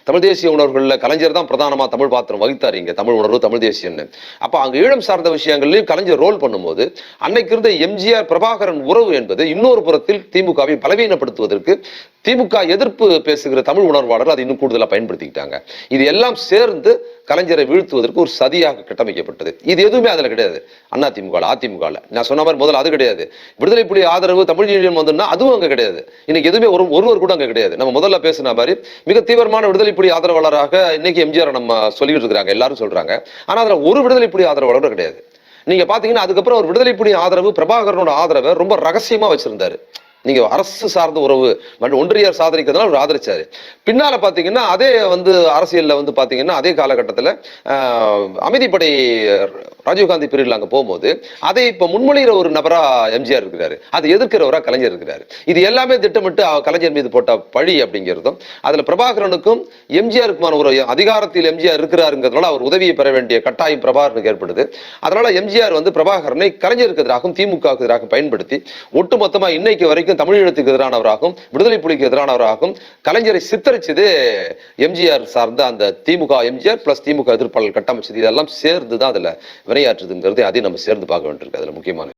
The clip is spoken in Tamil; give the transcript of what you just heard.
தமிழ் தேசிய உணர்வுகளில் கலைஞர் தான் பிரதானமா தமிழ் பாத்திரம் வகித்தார் இங்க, தமிழ் உணர்வு தமிழ் தேசியன்னு. அப்ப அங்க ஈழம் சார்ந்த விஷயங்கள்லயும் கலைஞர் ரோல் பண்ணும்போது அன்னைக்கு இருந்த எம்ஜிஆர் பிரபாகரன் உறவு என்பது இன்னொரு புறத்தில் திமுகவை பலவீனப்படுத்துவதற்கு திமுக எதிர்ப்பு பேசுகிற தமிழ் உணர்வாளர்கள் அதை இன்னும் கூடுதலா பயன்படுத்திக்கிட்டாங்க. இது எல்லாம் சேர்ந்து கலைஞரை வீழ்த்துவதற்கு ஒரு சதியாக கட்டமைக்கப்பட்டது. இது எதுவுமே அதுல கிடையாது. அதிமுக அதிமுக நான் சொன்ன மாதிரி முதல்ல அது கிடையாது. விடுதலை புலி ஆதரவு தமிழ் யூனியன் வந்துன்னா அதுவும் அங்க கிடையாது. இன்னைக்கு எதுவுமே ஒருவர் கூட அங்க கிடையாது. நம்ம முதல்ல பேசின மாதிரி மிக தீவிரமான விடுதலை புலி ஆதரவாளராக இன்னைக்கு எம்ஜிஆர் நம்ம சொல்லிட்டு இருக்காங்க, எல்லாரும் சொல்றாங்க. ஆனா அதுல ஒரு விடுதலை புலி ஆதரவாளரும் கிடையாது. நீங்க பாத்தீங்கன்னா அதுக்கப்புறம் ஒரு விடுதலை புலி ஆதரவு பிரபாகரனோட ஆதரவை ரொம்ப ரகசியமா வச்சிருந்தாரு. நீங்க அரசு சார்ந்த உறவு மற்றும் ஒன்றியார் சாதனைக்கிறதுனால அவர் ஆதரிச்சாரு. பின்னால பாத்தீங்கன்னா அதே அரசியல்ல பாத்தீங்கன்னா அதே காலகட்டத்தில் அமைதிப்படை ராஜீவ்காந்தி பீரியட்ல அங்க போகும்போது அதை இப்ப முன்மொழிகிற ஒரு நபரா எம்ஜிஆர் இருக்கிறாரு, அதை எதிர்க்கிறவரா கலைஞர் இருக்கிறாரு. இது எல்லாமே திட்டமிட்டு கலைஞர் மீது போட்ட பழி அப்படிங்கிறதும் அதுல பிரபாகரனுக்கும் எம்ஜிஆருக்குமான ஒரு அதிகாரத்தில் எம்ஜிஆர் இருக்கிறாருங்கிறதுனால அவர் உதவியை பெற வேண்டிய கட்டாயம் பிரபாகரனுக்கு ஏற்படுது. அதனால எம்ஜிஆர் பிரபாகரனை கலைஞருக்கு எதிராகவும் திமுகவுக்கு எதிராக பயன்படுத்தி ஒட்டுமொத்தமா இன்னைக்கு வரைக்கும் தமிழீழத்துக்கு எதிரானவராகவும் விடுதலை புலிக்கு எதிரானவராகவும் கலைஞரை சித்தரிச்சது எம்ஜிஆர் சார்ந்த அந்த திமுக எம்ஜிஆர் பிளஸ் திமுக எதிர்ப்பாளர் கட்டமைச்சது. இதெல்லாம் சேர்ந்துதான் அதுல வினையாற்றுதுங்கிறது அதையும் நம்ம சேர்ந்து பார்க்க வேண்டியிருக்கு. அதுல முக்கியமான